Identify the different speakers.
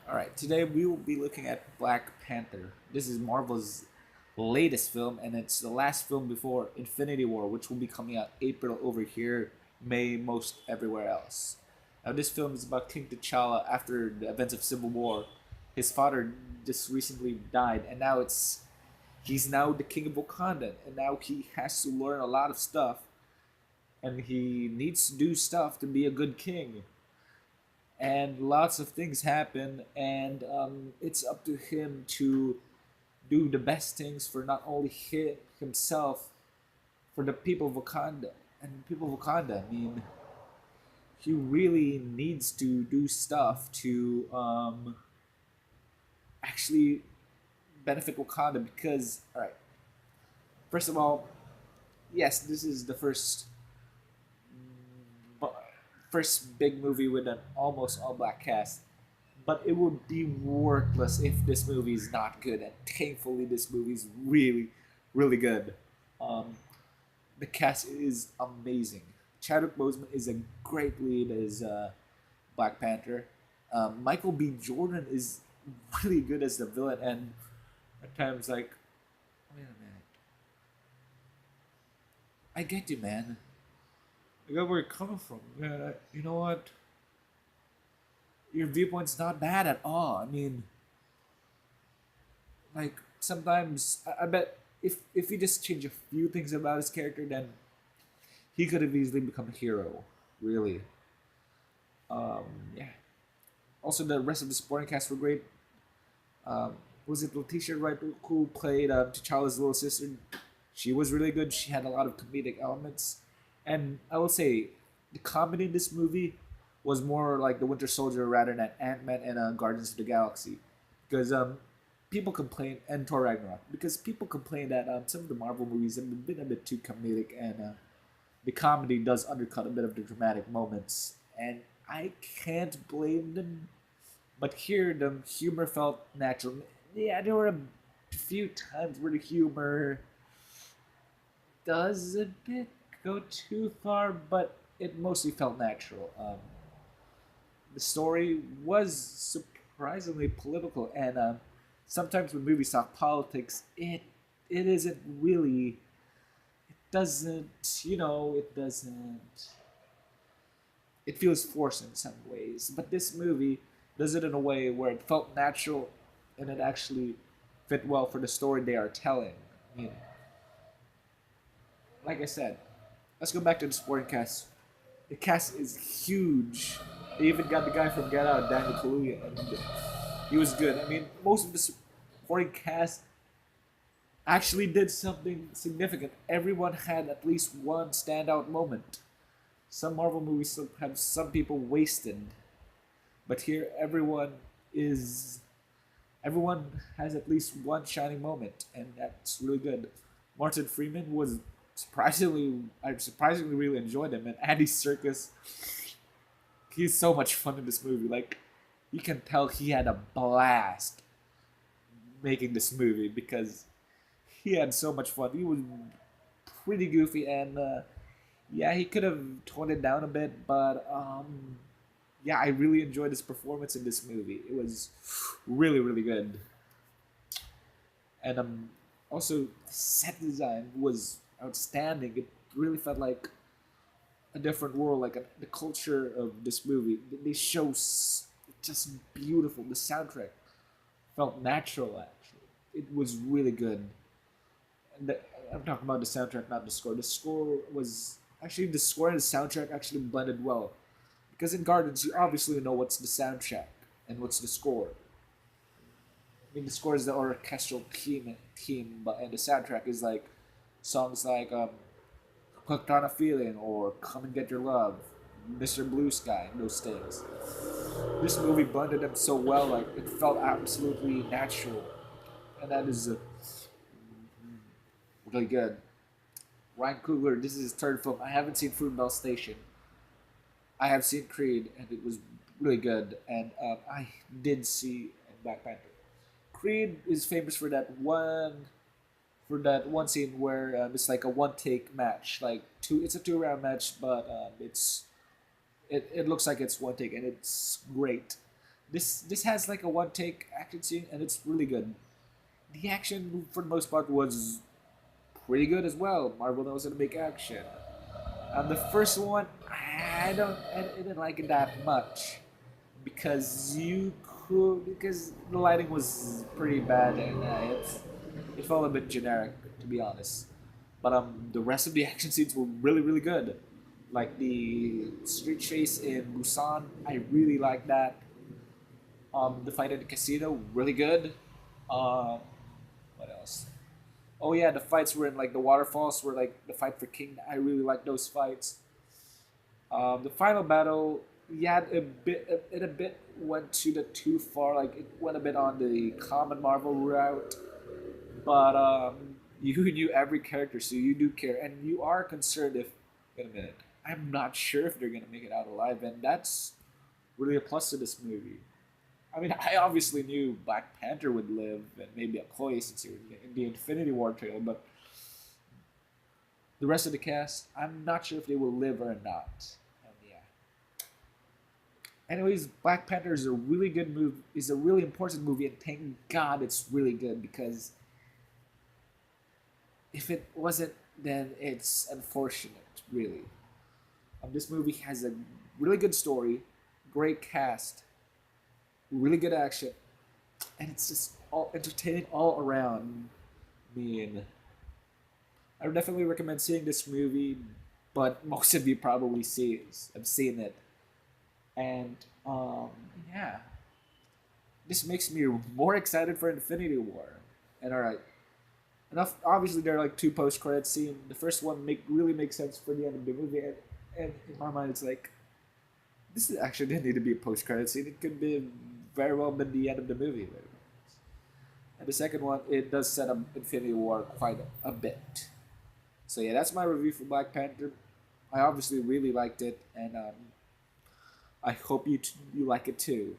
Speaker 1: All right, today we will be looking at Black Panther. This is Marvel's latest film, and it's the last film before Infinity War, which will be coming out April over here, May most everywhere else. Now, this film is about King T'Challa after the events of Civil War. His father just recently died, and now he's now the king of Wakanda, and now he has to learn a lot of stuff, and he needs to do stuff to be a good king, and lots of things happen, and it's up to him to do the best things for not only himself, for the people of Wakanda. And people of Wakanda, I mean, he really needs to do stuff to actually benefit Wakanda because, all right, first of all, yes, this is the first big movie with an almost all black cast, but it would be worthless if this movie is not good. And thankfully, this movie is really, really good. Um, the cast is amazing. Chadwick Boseman is a great lead as Black Panther. Michael B. Jordan is really good as the villain, and at times like, wait a minute, I get you, man. I get where you're coming from. Yeah, you know what? Your viewpoint's not bad at all. I mean, like sometimes I bet if he just changed a few things about his character, then he could have easily become a hero. Really. Um, yeah. Also, the rest of the supporting cast were great. Um, was it Letitia Wright who played T'Challa's little sister? She was really good. She had a lot of comedic elements, and I will say, the comedy in this movie was more like the Winter Soldier rather than Ant Man and Guardians of the Galaxy, because people complain and Thor Ragnarok because people complain that some of the Marvel movies have been a bit too comedic, and the comedy does undercut a bit of the dramatic moments, and I can't blame them. But here, the humor felt natural. Yeah, there were a few times where the humor does a bit go too far, but it mostly felt natural. The story was surprisingly political, and sometimes when movies talk politics, it isn't really. It doesn't. It doesn't. It feels forced in some ways, but this movie does it in a way where it felt natural, and it actually fit well for the story they are telling. I mean, like I said, let's go back to the supporting cast. The cast is huge. They even got the guy from Get Out, Daniel Kaluuya, and he was good. I mean, most of the supporting cast actually did something significant. Everyone had at least one standout moment. Some Marvel movies have some people wasted, but here is everyone has at least one shining moment, and that's really good. Martin Freeman was I surprisingly really enjoyed him, and Andy Serkis, he's so much fun in this movie. Like, you can tell he had a blast making this movie because he had so much fun. He was pretty goofy, and yeah, he could have toned it down a bit, but yeah, I really enjoyed his performance in this movie. It was really, really good. And also, set design was outstanding. It really felt like a different world, like the culture of this movie. They show just beautiful. The soundtrack felt natural. Actually, it was really good. And I'm talking about the soundtrack, not the score. The score was actually the score and the soundtrack actually blended well. Because in Gardens, you obviously know what's the soundtrack and what's the score. I mean, the score is the orchestral theme, but and the soundtrack is like songs like "Hooked on a Feeling" or "Come and Get Your Love," "Mr. Blue Sky," and those things. This movie blended them so well, like it felt absolutely natural, and that is really good. Ryan Coogler, this is his third film. I haven't seen Fruitvale Station. I have seen Creed, and it was really good. And I did see Black Panther. Creed is famous for that one scene where it's like a one take match, like two. It's a 2 round match, but it looks like it's one take, and it's great. This has like a one take action scene, and it's really good. The action for the most part was pretty good as well. Marvel knows how to make action. The first one, I didn't like it that much because the lighting was pretty bad and it felt a bit generic to be honest. But the rest of the action scenes were really good. Like the street chase in Busan, I really like that. The fight at the casino, really good. Um, what else? Oh yeah, the fights were in like the waterfalls were like the fight for King. I really like those fights. The final battle, yeah, it a bit went to the too far. Like it went a bit on the common Marvel route, but you knew every character, so you do care, and you are concerned if. Wait a minute, I'm not sure if they're gonna make it out alive, and that's really a plus to this movie. I mean, I obviously knew Black Panther would live, and maybe Okoye since he was in the Infinity War trailer, but the rest of the cast, I'm not sure if they will live or not. Yeah. Anyways, Black Panther is a really good movie. Is a really important movie, and thank God it's really good because if it wasn't, then it's unfortunate. Really, this movie has a really good story, great cast, really good action, and it's just all entertaining all around. I mean, I would definitely recommend seeing this movie, but most of you probably have seen it, and um, yeah, this makes me more excited for Infinity War. And all right, enough. Obviously, there are like two post credit scenes. The first one really makes sense for the end of the movie, and in my mind, it's like actually didn't need to be a post credit scene. It could be very well been the end of the movie. And the second one, it does set up Infinity War quite a bit. So yeah, that's my review for Black Panther. I obviously really liked it, and I hope you like it too.